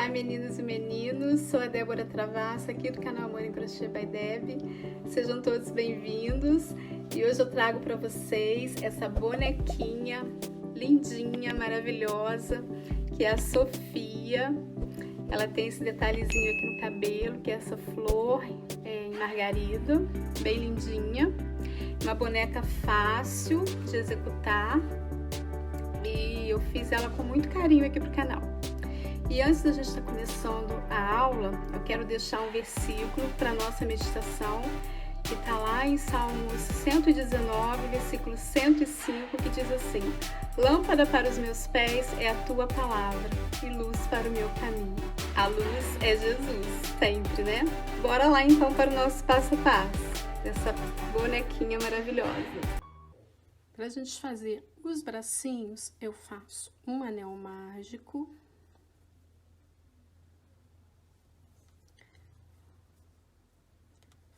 Olá meninos e meninos, sou a Débora Travassa aqui do canal Amor em Crochê by Deb. Sejam todos bem-vindos e hoje eu trago para vocês essa bonequinha lindinha, maravilhosa, que é a Sofia. Ela tem esse detalhezinho aqui no cabelo, que é essa flor em margarida, bem lindinha. Uma boneca fácil de executar e eu fiz ela com muito carinho aqui pro canal. E antes da gente estar começando a aula, eu quero deixar um versículo para nossa meditação, que está lá em Salmos 119, versículo 105, que diz assim: Lâmpada para os meus pés é a tua palavra e luz para o meu caminho. A luz é Jesus, sempre, né? Bora lá então para o nosso passo a passo dessa bonequinha maravilhosa. Para a gente fazer os bracinhos, eu faço um anel mágico.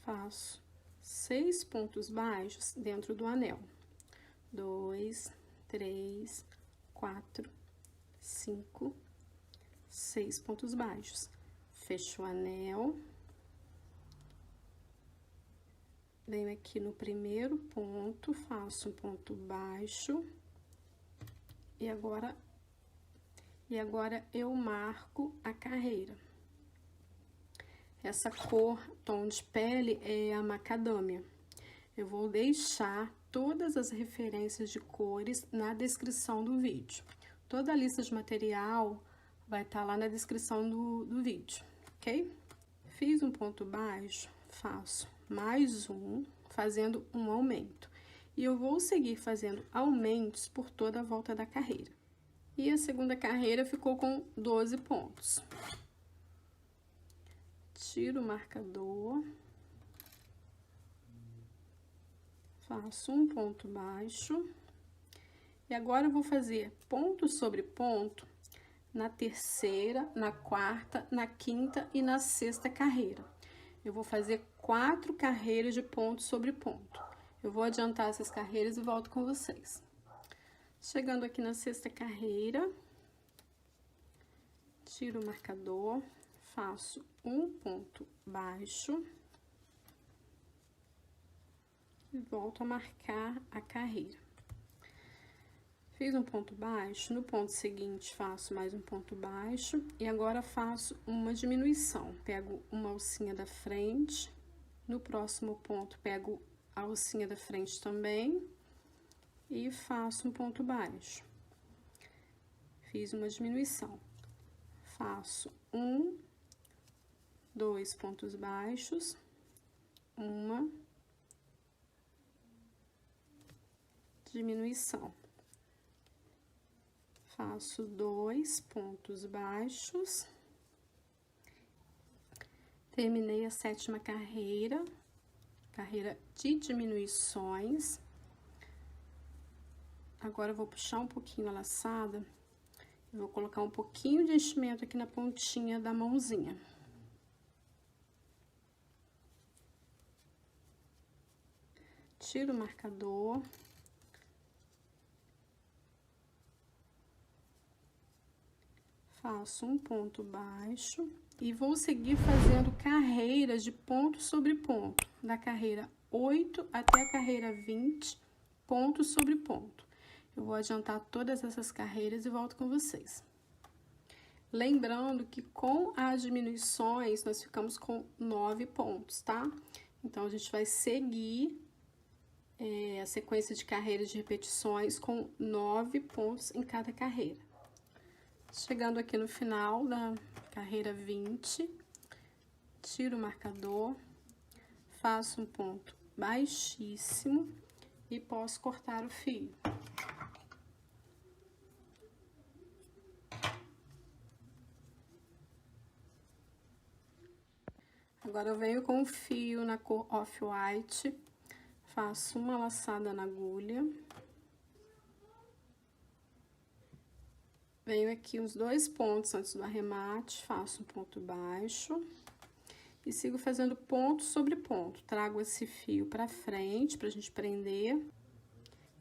Faço 6 pontos baixos dentro do anel. 2, 3, 4, 5, 6 pontos baixos. Fecho o anel. Venho aqui no primeiro ponto, faço um ponto baixo. E agora eu marco a carreira. Essa cor, tom de pele, é a macadâmia. Eu vou deixar todas as referências de cores na descrição do vídeo. Toda a lista de material vai estar lá na descrição do vídeo, ok? Fiz um ponto baixo, faço mais um, fazendo um aumento. E eu vou seguir fazendo aumentos por toda a volta da carreira. E a segunda carreira ficou com 12 pontos. Tiro o marcador, faço um ponto baixo, e agora eu vou fazer ponto sobre ponto na terceira, na quarta, na quinta e na sexta carreira. Eu vou fazer 4 carreiras de ponto sobre ponto. Eu vou adiantar essas carreiras e volto com vocês. Chegando aqui na sexta carreira, tiro o marcador, faço um ponto baixo e volto a marcar a carreira. Fiz um ponto baixo, no ponto seguinte faço mais um ponto baixo e agora faço uma diminuição. Pego uma alcinha da frente, no próximo ponto pego a alcinha da frente também e faço um ponto baixo. Fiz uma diminuição. Faço 2 pontos baixos, uma diminuição. Faço 2 pontos baixos. Terminei a 7ª carreira, carreira de diminuições. Agora eu vou puxar um pouquinho a laçada, e vou colocar um pouquinho de enchimento aqui na pontinha da mãozinha. Tiro o marcador. Faço um ponto baixo e vou seguir fazendo carreiras de ponto sobre ponto, da carreira 8 até a carreira 20, ponto sobre ponto. Eu vou adiantar todas essas carreiras e volto com vocês. Lembrando que com as diminuições nós ficamos com 9 pontos, tá? Então, a gente vai seguir a sequência de carreiras de repetições com 9 pontos em cada carreira. Chegando aqui no final da carreira 20, tiro o marcador, faço um ponto baixíssimo e posso cortar o fio. Agora eu venho com o fio na cor off-white, faço uma laçada na agulha. Venho aqui uns 2 pontos antes do arremate, faço um ponto baixo e sigo fazendo ponto sobre ponto. Trago esse fio pra frente pra gente prender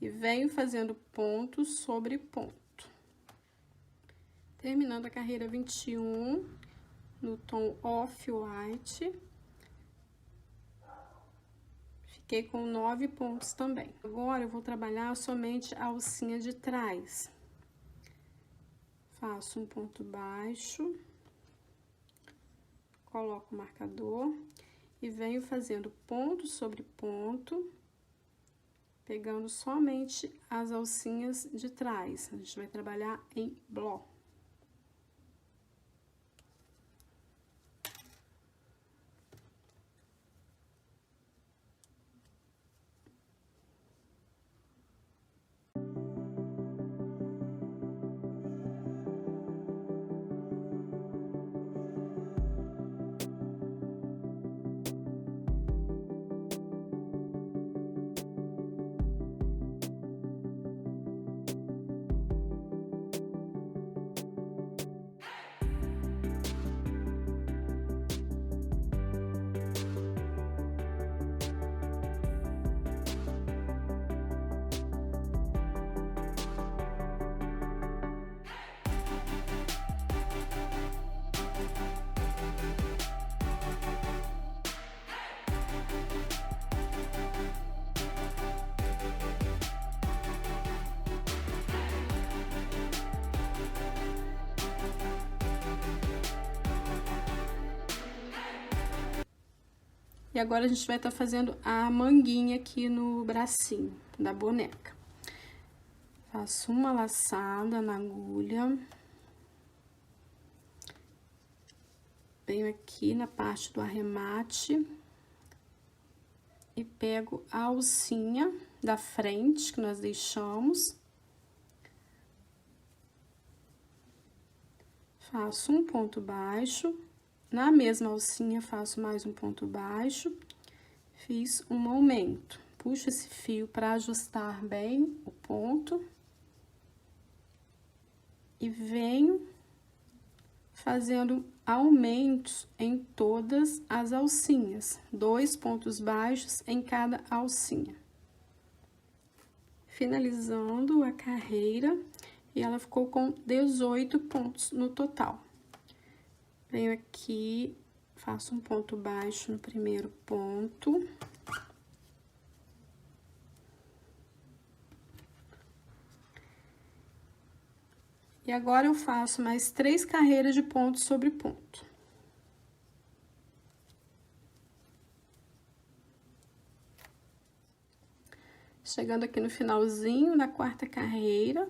e venho fazendo ponto sobre ponto. Terminando a carreira 21, no tom Off-White. Fiquei com 9 pontos também. Agora, eu vou trabalhar somente a alcinha de trás. Faço um ponto baixo, coloco o marcador e venho fazendo ponto sobre ponto, pegando somente as alcinhas de trás. A gente vai trabalhar em bloco. E agora a gente vai estar fazendo a manguinha aqui no bracinho da boneca. Faço uma laçada na agulha. Venho aqui na parte do arremate. E pego a alcinha da frente que nós deixamos. Faço um ponto baixo. Na mesma alcinha, faço mais um ponto baixo, fiz um aumento. Puxo esse fio para ajustar bem o ponto. E venho fazendo aumentos em todas as alcinhas. 2 pontos baixos em cada alcinha. Finalizando a carreira, e ela ficou com 18 pontos no total. Venho aqui, faço um ponto baixo no primeiro ponto. E agora, eu faço mais 3 carreiras de ponto sobre ponto. Chegando aqui no finalzinho da 4ª carreira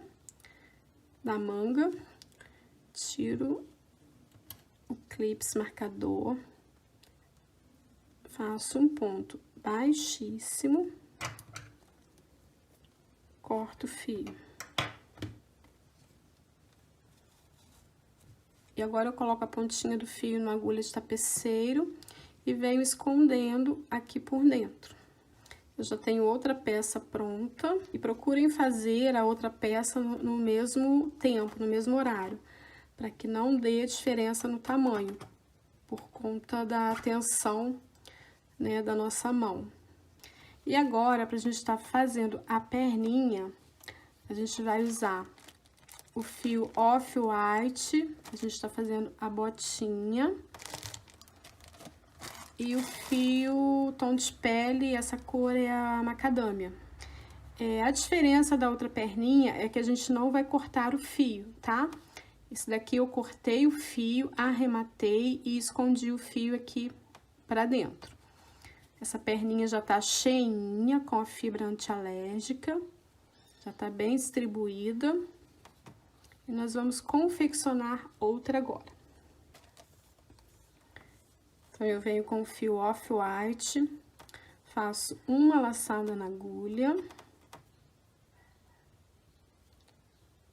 da manga, tiro o clips marcador, faço um ponto baixíssimo, corto o fio. E agora, eu coloco a pontinha do fio na agulha de tapeceiro e venho escondendo aqui por dentro. Eu já tenho outra peça pronta e procurem fazer a outra peça no mesmo tempo, no mesmo horário, para que não dê diferença no tamanho, por conta da tensão, né, da nossa mão. E agora, pra gente estar fazendo a perninha, a gente vai usar o fio Off-White, a gente tá fazendo a botinha, e o fio tom de pele, essa cor é a macadâmia. A diferença da outra perninha é que a gente não vai cortar o fio, tá? Esse daqui eu cortei o fio, arrematei e escondi o fio aqui pra dentro. Essa perninha já tá cheinha, com a fibra antialérgica, já tá bem distribuída. E nós vamos confeccionar outra agora. Então, eu venho com o fio Off-White, faço uma laçada na agulha.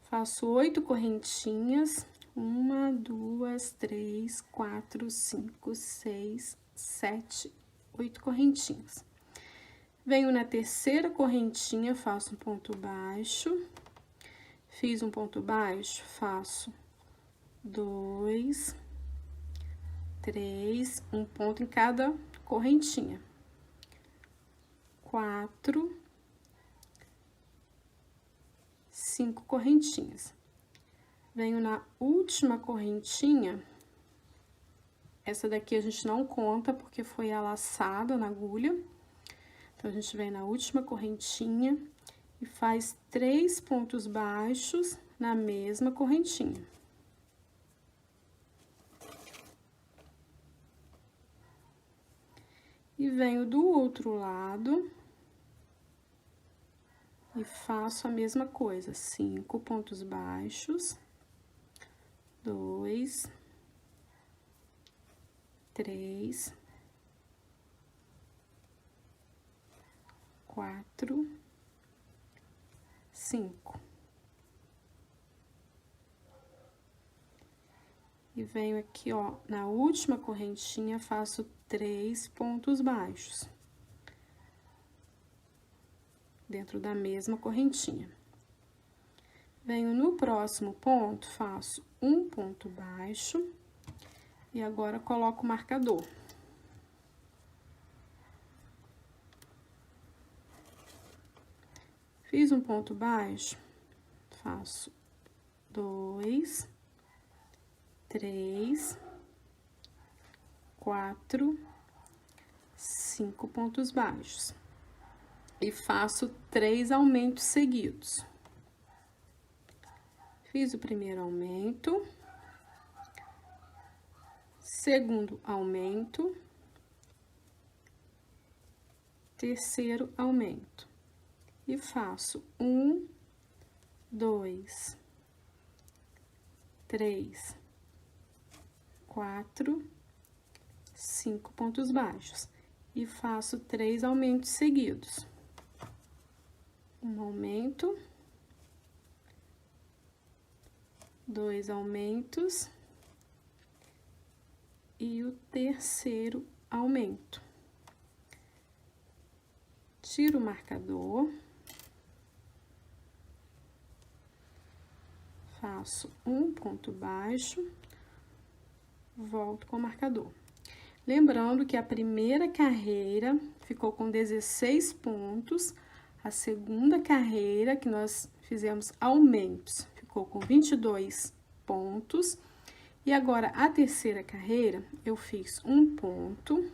Faço 8 correntinhas, 1, 2, 3, 4, 5, 6, 7, 8 correntinhas. Venho na 3ª correntinha, faço um ponto baixo, fiz um ponto baixo, faço 2, 3, um ponto em cada correntinha, 4, 5 correntinhas. venho na última correntinha. Essa daqui a gente não conta porque foi a laçada na agulha. Então, a gente vem na última correntinha e faz 3 pontos baixos na mesma correntinha. E venho do outro lado e faço a mesma coisa, 5 pontos baixos, 2, 3, 4, 5. E venho aqui, ó, na última correntinha, faço 3 pontos baixos. Dentro da mesma correntinha. Venho no próximo ponto, faço um ponto baixo. E agora, coloco o marcador. Fiz um ponto baixo, faço 2, 3, 4, 5 pontos baixos. E faço 3 aumentos seguidos. Fiz o primeiro aumento, segundo aumento, terceiro aumento. E faço 1, 2, 3, 4, 5 pontos baixos. E faço 3 aumentos seguidos. Um aumento, 2 aumentos e o terceiro aumento. Tiro o marcador, faço um ponto baixo, volto com o marcador. Lembrando que a primeira carreira ficou com 16 pontos, a segunda carreira, que nós fizemos aumentos, ficou com 22 pontos. E agora, a terceira carreira, eu fiz um ponto,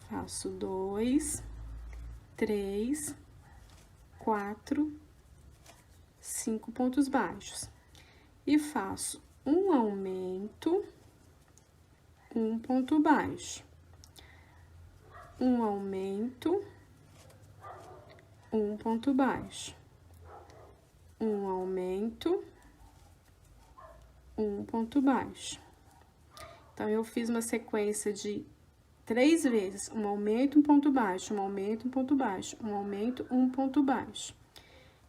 faço 2, 3, 4, 5 pontos baixos. E faço um aumento, um ponto baixo. Um aumento, um ponto baixo. Um aumento, um ponto baixo. Então, eu fiz uma sequência de 3 vezes, um aumento, um ponto baixo, um aumento, um ponto baixo, um aumento, um ponto baixo.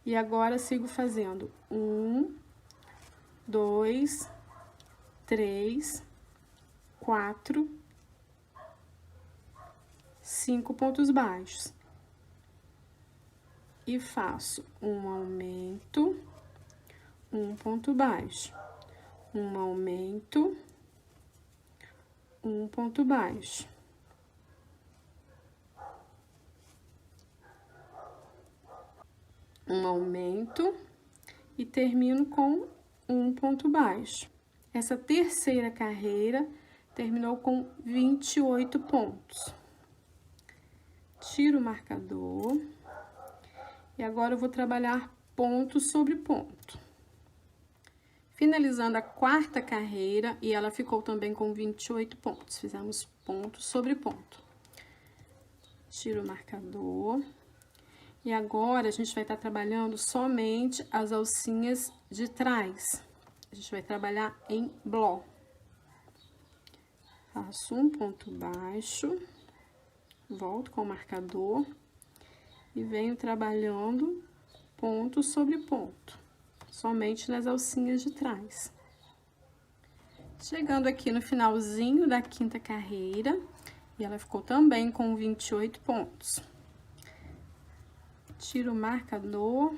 E agora, sigo fazendo 1, 2, 3, 4, 5 pontos baixos. E faço um aumento, um ponto baixo, um aumento, um ponto baixo. Um aumento e termino com um ponto baixo. Essa terceira carreira terminou com 28 pontos. Tiro o marcador. E agora, eu vou trabalhar ponto sobre ponto. Finalizando a quarta carreira, e ela ficou também com 28 pontos. Fizemos ponto sobre ponto. Tiro o marcador. E agora, a gente vai estar trabalhando somente as alcinhas de trás. A gente vai trabalhar em bló. Faço um ponto baixo, volto com o marcador e venho trabalhando ponto sobre ponto, somente nas alcinhas de trás. Chegando aqui no finalzinho da quinta carreira, e ela ficou também com 28 pontos. Tiro o marcador,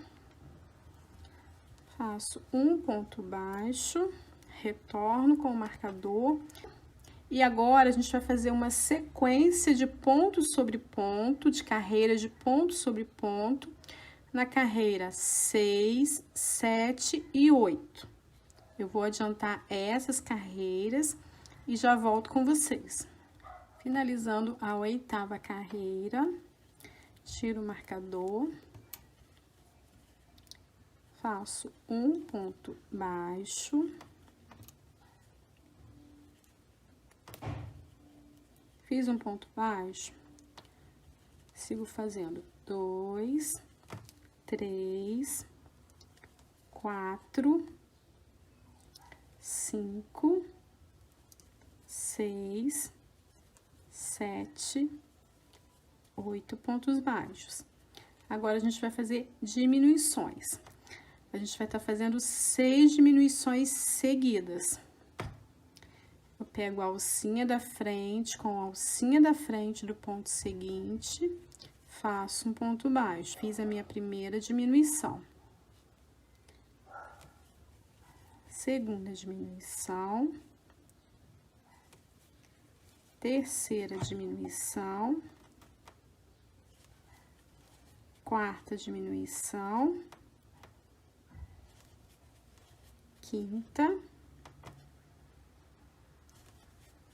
faço um ponto baixo, retorno com o marcador. E agora, a gente vai fazer uma sequência de ponto sobre ponto, de carreiras de ponto sobre ponto, na carreira 6, 7 e 8. Eu vou adiantar essas carreiras e já volto com vocês. Finalizando a 8ª carreira, tiro o marcador, faço um ponto baixo, fiz um ponto baixo, sigo fazendo 2, 3, 4, 5, 6, 7, 8 pontos baixos. Agora, a gente vai fazer diminuições. A gente vai estar fazendo 6 diminuições seguidas. Eu pego a alcinha da frente com a alcinha da frente do ponto seguinte, faço um ponto baixo. Fiz a minha primeira diminuição. Segunda diminuição. Terceira diminuição. Quarta diminuição. Quinta.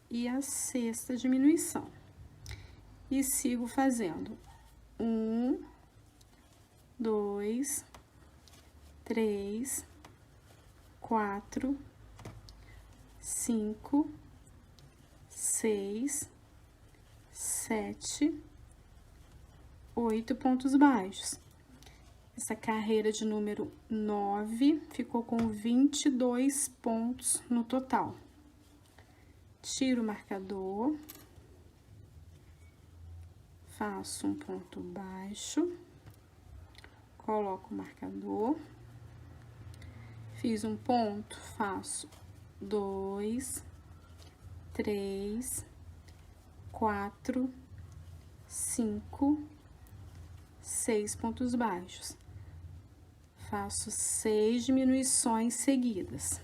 E a sexta diminuição. E sigo fazendo 1, 2, 3, 4, 5, 6, 7, 8 pontos baixos. Essa carreira de número 9 ficou com 22 pontos no total. Tiro o marcador, faço um ponto baixo, coloco o marcador, fiz um ponto, faço 2, 3, 4, 5, 6 pontos baixos. Faço 6 diminuições seguidas.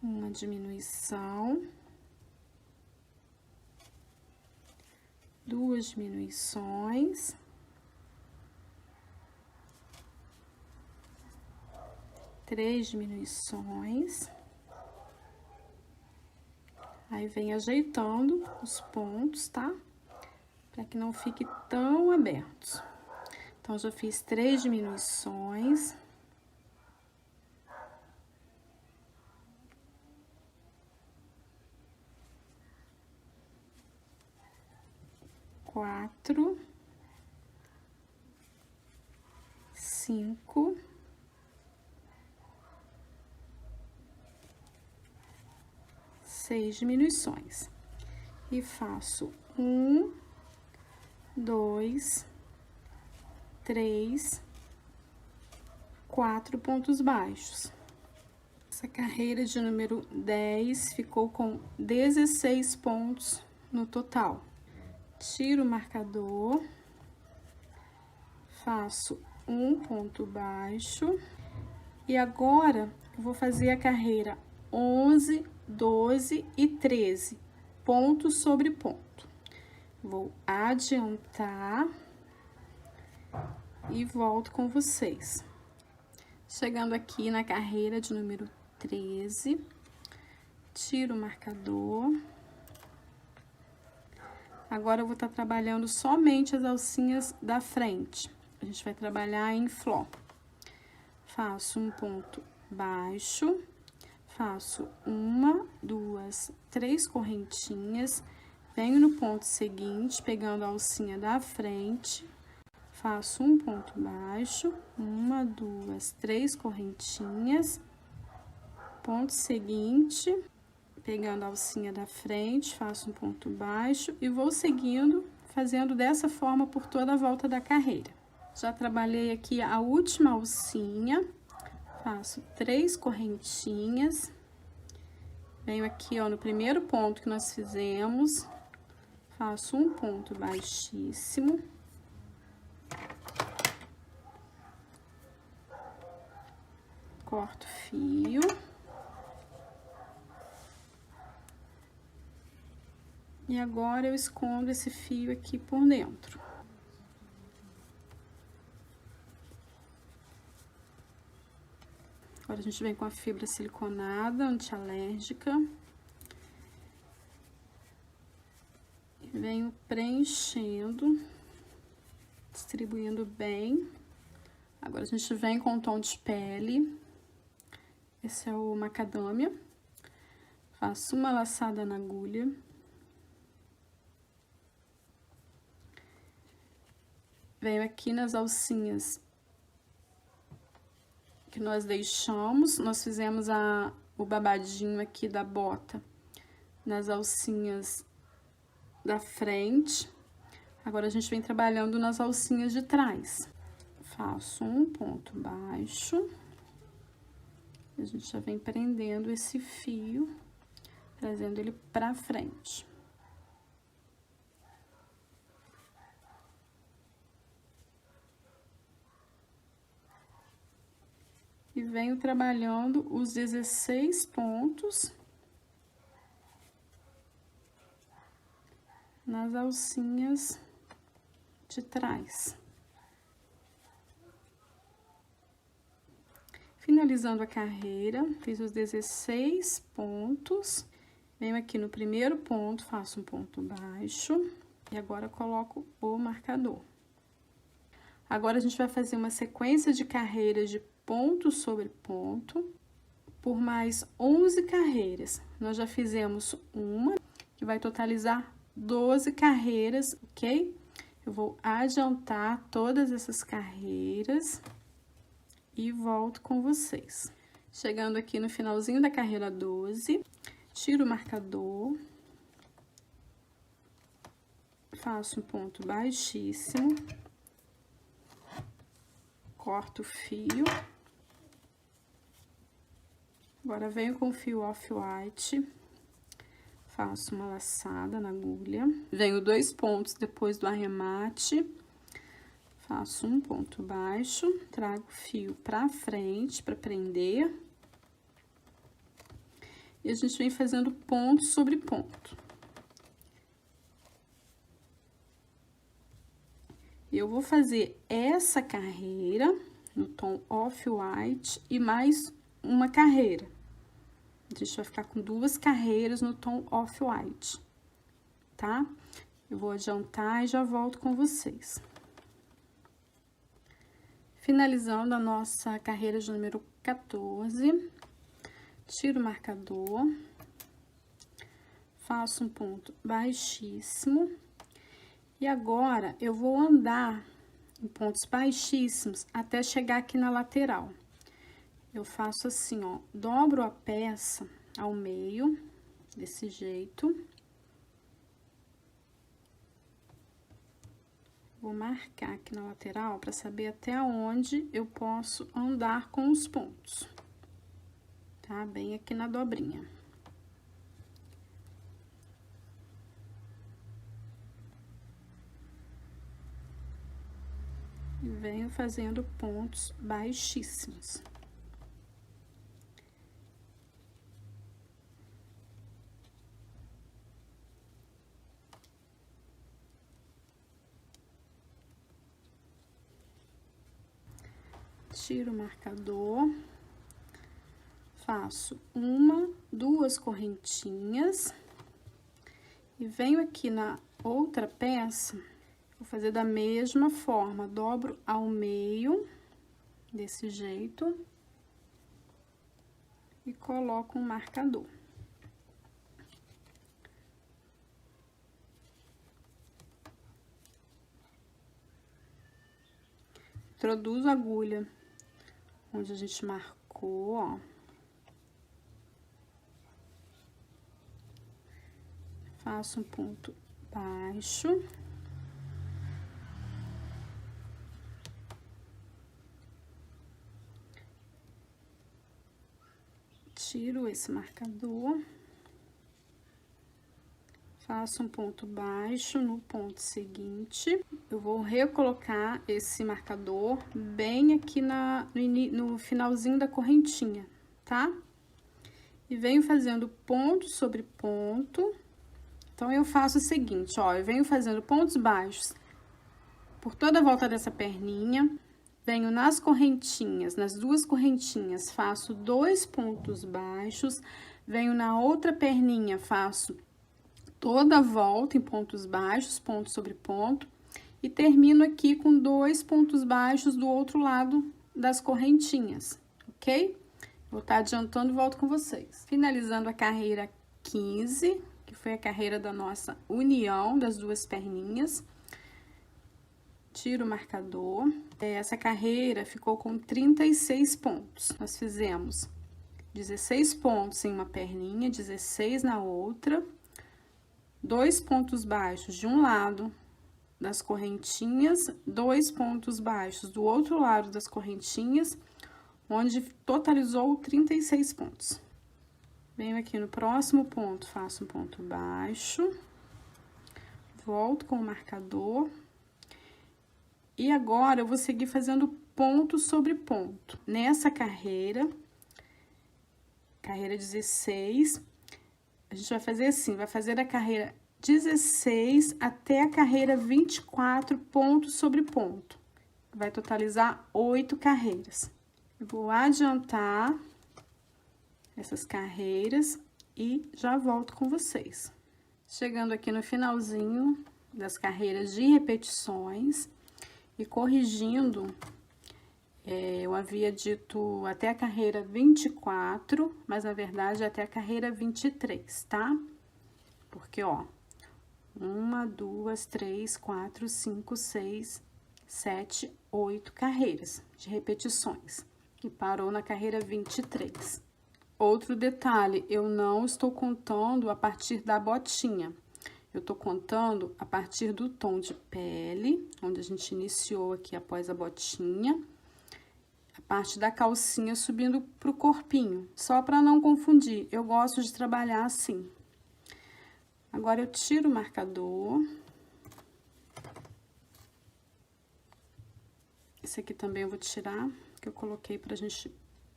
Uma diminuição, 2 diminuições, 3 diminuições. Aí, vem ajeitando os pontos, tá? Para que não fique tão abertos. Então, já fiz 3 diminuições. Quatro, 5, 6 diminuições. E faço 1, 2, 3, 4 pontos baixos. Essa carreira de número 10 ficou com 16 pontos no total. Tiro o marcador, faço um ponto baixo e agora eu vou fazer a carreira 11, 12 e 13, ponto sobre ponto. Vou adiantar e volto com vocês. Chegando aqui na carreira de número 13, tiro o marcador. Agora, eu vou estar trabalhando somente as alcinhas da frente. A gente vai trabalhar em flor. Faço um ponto baixo, faço 1, 2, 3 correntinhas, venho no ponto seguinte, pegando a alcinha da frente, faço um ponto baixo, 1, 2, 3 correntinhas, ponto seguinte, pegando a alcinha da frente, faço um ponto baixo e vou seguindo, fazendo dessa forma por toda a volta da carreira. Já trabalhei aqui a última alcinha, faço 3 correntinhas, venho aqui, ó, no primeiro ponto que nós fizemos, faço um ponto baixíssimo, corto fio. E agora, eu escondo esse fio aqui por dentro. Agora a gente vem com a fibra siliconada, antialérgica. E venho preenchendo, distribuindo bem. Agora a gente vem com o tom de pele. Esse é o macadâmia. Faço uma laçada na agulha. Venho aqui nas alcinhas que nós deixamos. Nós fizemos o babadinho aqui da bota nas alcinhas da frente. Agora a gente vem trabalhando nas alcinhas de trás. Faço um ponto baixo. A gente já vem prendendo esse fio, trazendo ele pra frente. E venho trabalhando os 16 pontos nas alcinhas de trás. Finalizando a carreira, fiz os 16 pontos. Venho aqui no primeiro ponto, faço um ponto baixo. E agora coloco o marcador. Agora a gente vai fazer uma sequência de carreiras de ponto sobre ponto por mais 11 carreiras. Nós já fizemos uma, que vai totalizar 12 carreiras, ok? Eu vou adiantar todas essas carreiras e volto com vocês. Chegando aqui no finalzinho da carreira 12, tiro o marcador, faço um ponto baixíssimo, corto o fio. Agora, venho com o fio off-white, faço uma laçada na agulha, venho 2 pontos depois do arremate, faço um ponto baixo, trago o fio pra frente pra prender. E a gente vem fazendo ponto sobre ponto. Eu vou fazer essa carreira no tom off-white e mais uma carreira. A gente vai ficar com 2 carreiras no tom off-white, tá? Eu vou adiantar e já volto com vocês. Finalizando a nossa carreira de número 14, tiro o marcador, faço um ponto baixíssimo. E agora, eu vou andar em pontos baixíssimos até chegar aqui na lateral. Eu faço assim, ó, dobro a peça ao meio, desse jeito. Vou marcar aqui na lateral para saber até onde eu posso andar com os pontos. Tá? Bem aqui na dobrinha. E venho fazendo pontos baixíssimos. Tiro o marcador, faço 1, 2 correntinhas e venho aqui na outra peça, vou fazer da mesma forma, dobro ao meio, desse jeito, e coloco um marcador. Introduzo a agulha onde a gente marcou, ó. Faço um ponto baixo. Tiro esse marcador. Faço um ponto baixo no ponto seguinte. Eu vou recolocar esse marcador bem aqui no finalzinho da correntinha, tá? E venho fazendo ponto sobre ponto. Então, eu faço o seguinte, ó, eu venho fazendo pontos baixos por toda a volta dessa perninha. venho nas correntinhas, nas duas correntinhas, faço 2 pontos baixos, venho na outra perninha, faço toda a volta em pontos baixos, ponto sobre ponto, e termino aqui com 2 pontos baixos do outro lado das correntinhas, ok? Vou estar adiantando e volto com vocês. Finalizando a carreira 15, que foi a carreira da nossa união das duas perninhas. Tiro o marcador. Essa carreira ficou com 36 pontos. Nós fizemos 16 pontos em uma perninha, 16 na outra, 2 pontos baixos de um lado das correntinhas, 2 pontos baixos do outro lado das correntinhas, onde totalizou 36 pontos. Venho aqui no próximo ponto, faço um ponto baixo, volto com o marcador. E agora, eu vou seguir fazendo ponto sobre ponto. Nessa carreira 16, a gente vai fazer assim, vai fazer a carreira 16 até a carreira 24, ponto sobre ponto. Vai totalizar 8 carreiras. Eu vou adiantar essas carreiras e já volto com vocês. Chegando aqui no finalzinho das carreiras de repetições, e corrigindo, eu havia dito até a carreira 24, mas na verdade até a carreira 23, tá? Porque, ó, 1, 2, 3, 4, 5, 6, 7, 8 carreiras de repetições, e parou na carreira 23. Outro detalhe, eu não estou contando a partir da botinha. Eu tô contando a partir do tom de pele, onde a gente iniciou aqui após a botinha, a parte da calcinha subindo pro corpinho, só para não confundir. Eu gosto de trabalhar assim. Agora, eu tiro o marcador. Esse aqui também eu vou tirar, que eu coloquei pra gente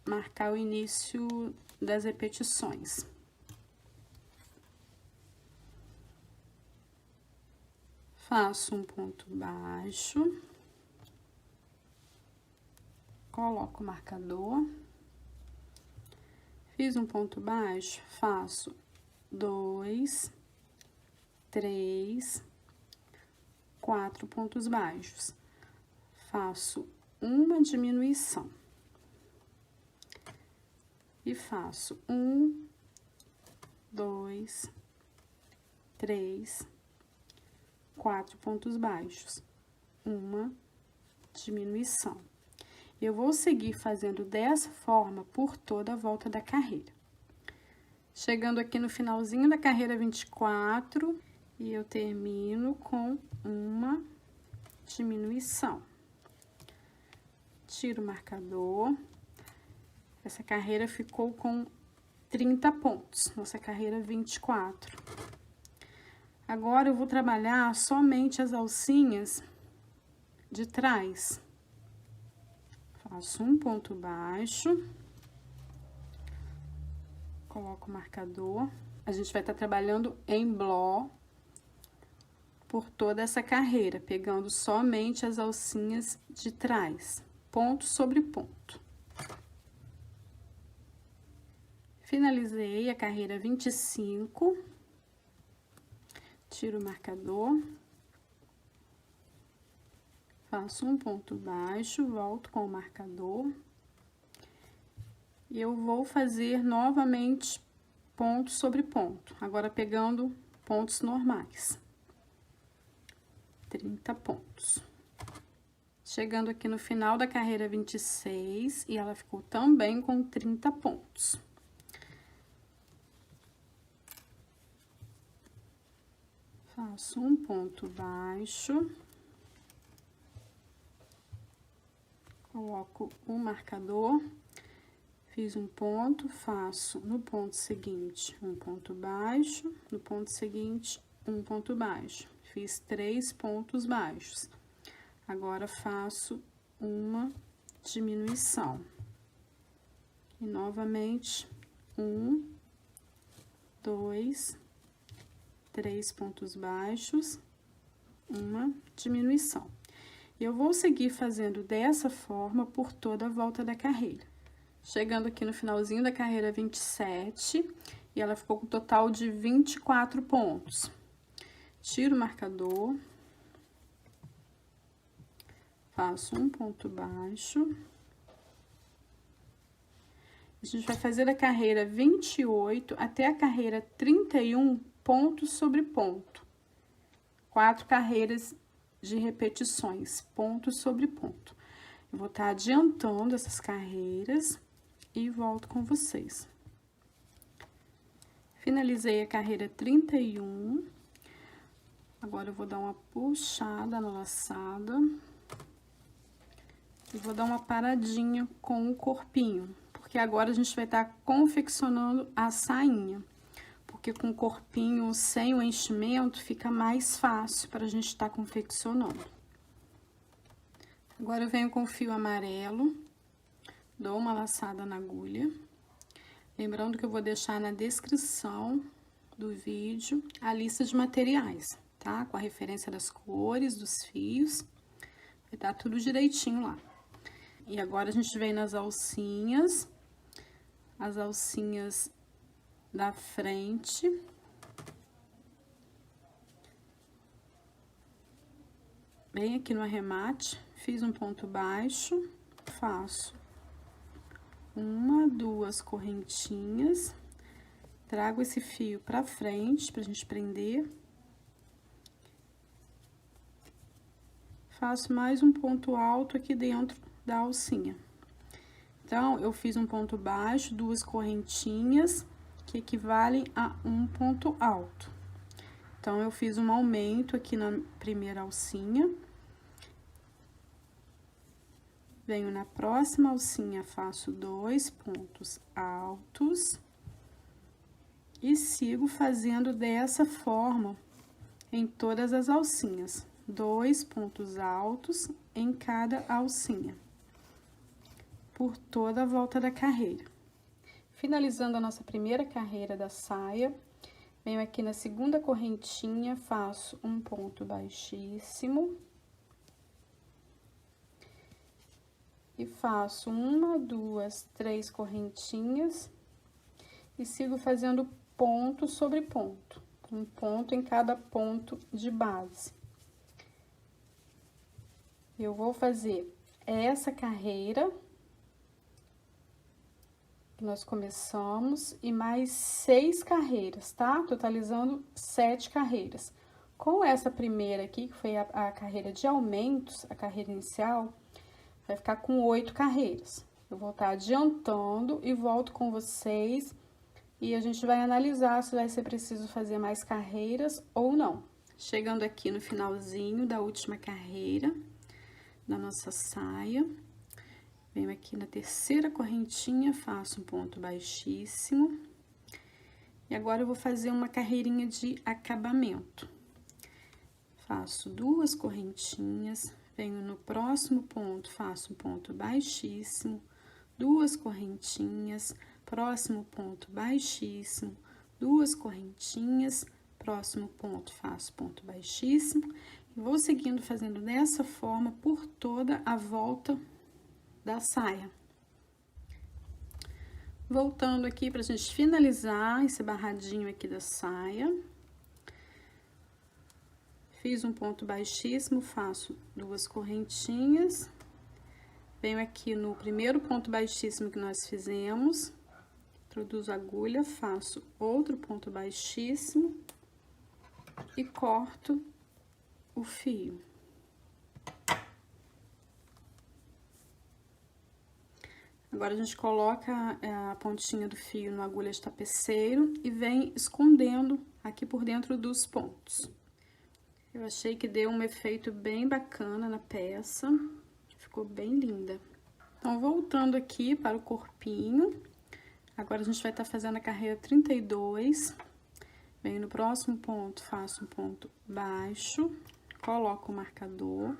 marcar o início das repetições. Faço um ponto baixo, coloco o marcador, fiz um ponto baixo, faço 2, 3, 4 pontos baixos, faço uma diminuição e faço 1, 2, 3, 4 pontos baixos, uma diminuição. Eu vou seguir fazendo dessa forma por toda a volta da carreira. Chegando aqui no finalzinho da carreira 24, e eu termino com uma diminuição. Tiro o marcador. Essa carreira ficou com 30 pontos, nossa carreira 24. Agora, eu vou trabalhar somente as alcinhas de trás. Faço um ponto baixo. Coloco o marcador. A gente vai estar trabalhando em bló por toda essa carreira, pegando somente as alcinhas de trás, ponto sobre ponto. Finalizei a carreira 25. Tiro o marcador, faço um ponto baixo, volto com o marcador, e eu vou fazer novamente ponto sobre ponto, agora pegando pontos normais. 30 pontos. Chegando aqui no final da carreira 26, e ela ficou também com 30 pontos. Faço um ponto baixo, coloco o marcador, fiz um ponto, faço no ponto seguinte um ponto baixo, no ponto seguinte um ponto baixo, fiz 3 pontos baixos. Agora, faço uma diminuição. E novamente, 1, 2, 3 pontos baixos, uma diminuição. E eu vou seguir fazendo dessa forma por toda a volta da carreira. Chegando aqui no finalzinho da carreira 27, e ela ficou com um total de 24 pontos. Tiro o marcador, faço um ponto baixo. A gente vai fazer da carreira 28 até a carreira 31, ponto sobre ponto. 4 carreiras de repetições, ponto sobre ponto. Eu vou estar adiantando essas carreiras e volto com vocês. Finalizei a carreira 31. Agora, eu vou dar uma puxada na laçada. E vou dar uma paradinha com o corpinho, porque agora a gente vai estar confeccionando a sainha. Porque com o corpinho sem o enchimento fica mais fácil para a gente estar confeccionando. Agora, eu venho com o fio amarelo, dou uma laçada na agulha. Lembrando que eu vou deixar na descrição do vídeo a lista de materiais, tá? Com a referência das cores, dos fios, vai estar tudo direitinho lá. E agora, a gente vem nas alcinhas, as alcinhas da frente. Bem aqui no arremate, fiz um ponto baixo, faço 1, 2 correntinhas, trago esse fio pra frente, pra gente prender. Faço mais um ponto alto aqui dentro da alcinha. Então, eu fiz um ponto baixo, 2 correntinhas, que equivalem a um ponto alto. Então, eu fiz um aumento aqui na primeira alcinha. Venho na próxima alcinha, faço 2 pontos altos. E sigo fazendo dessa forma em todas as alcinhas. 2 pontos altos em cada alcinha, por toda a volta da carreira. Finalizando a nossa primeira carreira da saia, venho aqui na segunda correntinha, faço um ponto baixíssimo. E faço 1, 2, 3 correntinhas e sigo fazendo ponto sobre ponto, um ponto em cada ponto de base. Eu vou fazer essa carreira que nós começamos e mais 6 carreiras, tá? Totalizando 7 carreiras. Com essa primeira aqui, que foi a carreira de aumentos, a carreira inicial, vai ficar com 8 carreiras. Eu vou estar adiantando e volto com vocês e a gente vai analisar se vai ser preciso fazer mais carreiras ou não. Chegando aqui no finalzinho da última carreira da nossa saia, venho aqui na terceira correntinha, faço um ponto baixíssimo. E agora, eu vou fazer uma carreirinha de acabamento. Faço 2 correntinhas, venho no próximo ponto, faço um ponto baixíssimo, 2 correntinhas, próximo ponto baixíssimo, 2 correntinhas, próximo ponto, faço ponto baixíssimo. E vou seguindo fazendo dessa forma por toda a volta da saia. Voltando aqui pra gente finalizar esse barradinho aqui da saia. Fiz um ponto baixíssimo, faço 2 correntinhas. Venho aqui no primeiro ponto baixíssimo que nós fizemos, introduzo a agulha, faço outro ponto baixíssimo e corto o fio. Agora, a gente coloca a pontinha do fio na agulha de tapeceiro e vem escondendo aqui por dentro dos pontos. Eu achei que deu um efeito bem bacana na peça, ficou bem linda. Então, voltando aqui para o corpinho, agora a gente vai estar fazendo a carreira 32. Venho no próximo ponto, faço um ponto baixo, coloco o marcador.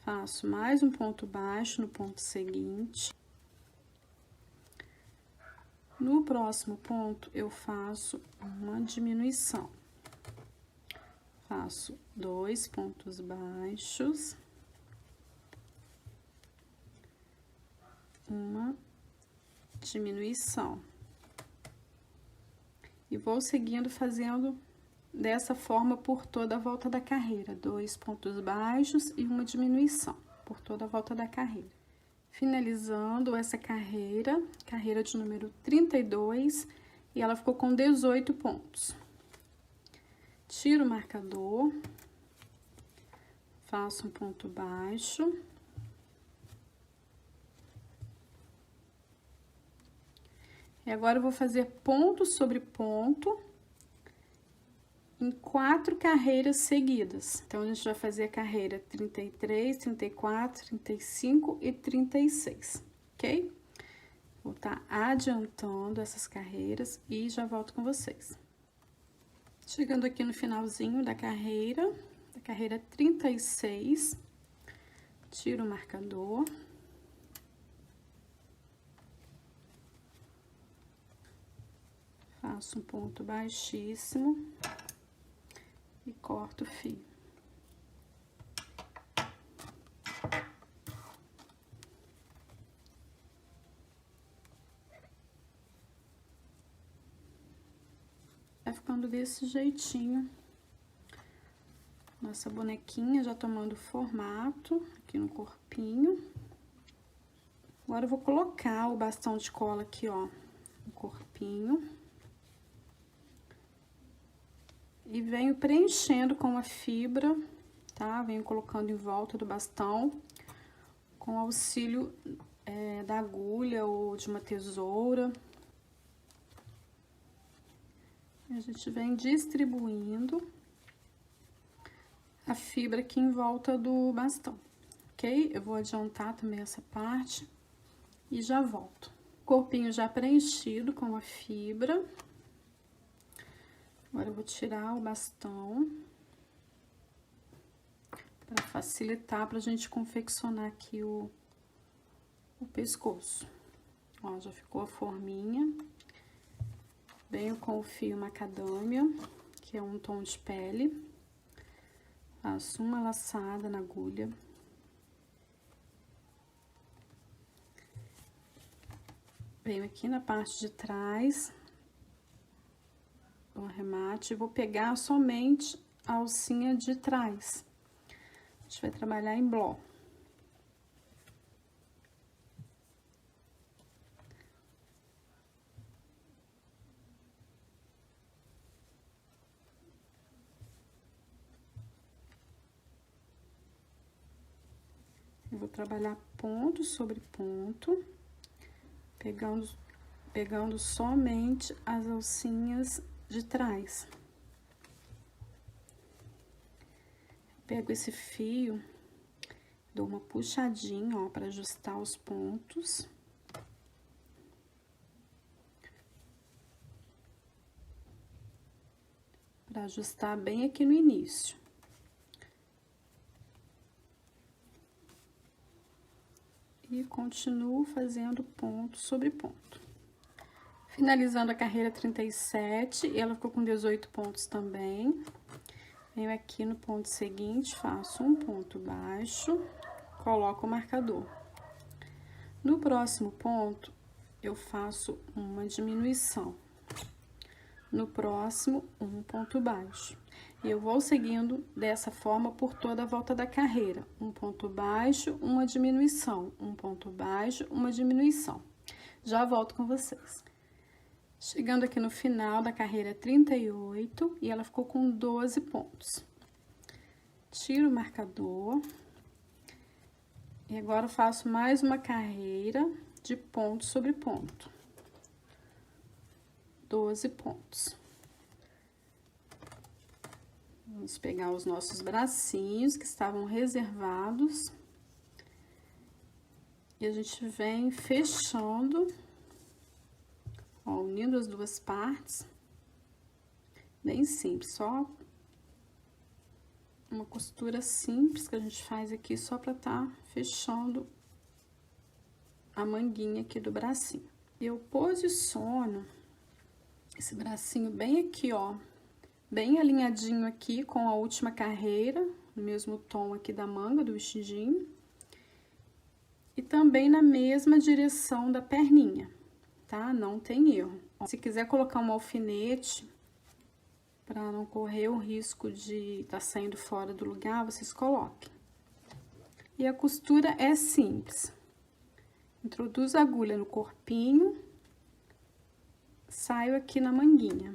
Faço mais um ponto baixo no ponto seguinte. No próximo ponto, eu faço uma diminuição. Faço 2 pontos baixos, uma diminuição. E vou seguindo fazendo dessa forma por toda a volta da carreira, 2 pontos baixos e uma diminuição por toda a volta da carreira. Finalizando essa carreira de número 32, e ela ficou com 18 pontos. Tiro o marcador, faço um ponto baixo. E agora eu vou fazer ponto sobre ponto em 4 carreiras seguidas. Então, a gente vai fazer a carreira 33, 34, 35 e 36, ok? Vou estar adiantando essas carreiras e já volto com vocês. Chegando aqui no finalzinho da carreira 36, tiro o marcador. Faço um ponto baixíssimo e corto o fio. Vai ficando desse jeitinho. Nossa bonequinha já tomando formato aqui no corpinho. Agora eu vou colocar o bastão de cola aqui, ó, no corpinho. E venho preenchendo com a fibra, tá? Venho colocando em volta do bastão, com auxílio da agulha ou de uma tesoura. A gente vem distribuindo a fibra aqui em volta do bastão, ok? Eu vou adiantar também essa parte e já volto. Corpinho já preenchido com a fibra. Agora eu vou tirar o bastão para facilitar pra gente confeccionar aqui o pescoço. Ó, já ficou a forminha. Venho com o fio macadâmia, que é um tom de pele. Faço uma laçada na agulha. Venho aqui na parte de trás do arremate e vou pegar somente a alcinha de trás. A gente vai trabalhar em bló. Eu vou trabalhar ponto sobre ponto, pegando somente as alcinhas de trás. Pego esse fio, dou uma puxadinha, ó, para ajustar os pontos. Para ajustar bem aqui no início. E continuo fazendo ponto sobre ponto. Finalizando a carreira 37, ela ficou com 18 pontos também. Venho aqui no ponto seguinte, faço um ponto baixo, coloco o marcador. No próximo ponto, eu faço uma diminuição. No próximo, um ponto baixo. E eu vou seguindo dessa forma por toda a volta da carreira. Um ponto baixo, uma diminuição. Um ponto baixo, uma diminuição. Já volto com vocês. Chegando aqui no final da carreira 38, e ela ficou com 12 pontos. Tiro o marcador. E agora eu faço mais uma carreira de ponto sobre ponto. 12 pontos. Vamos pegar os nossos bracinhos que estavam reservados. E a gente vem fechando, ó, unindo as duas partes. Bem simples, só uma costura simples que a gente faz aqui só pra tá fechando a manguinha aqui do bracinho. Eu posiciono esse bracinho bem aqui, ó, bem alinhadinho aqui com a última carreira, no mesmo tom aqui da manga do vestidinho. E também na mesma direção da perninha, tá? Não tem erro. Se quiser colocar um alfinete, para não correr o risco de estar saindo fora do lugar, vocês coloquem. E a costura é simples. Introduzo a agulha no corpinho, saio aqui na manguinha.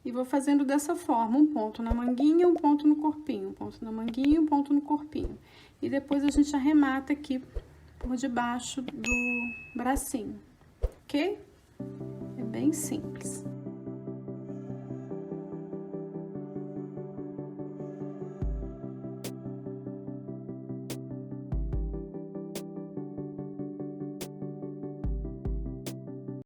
E vou fazendo dessa forma, um ponto na manguinha, um ponto no corpinho, um ponto na manguinha, um ponto no corpinho. E depois a gente arremata aqui por debaixo do bracinho, ok? É bem simples.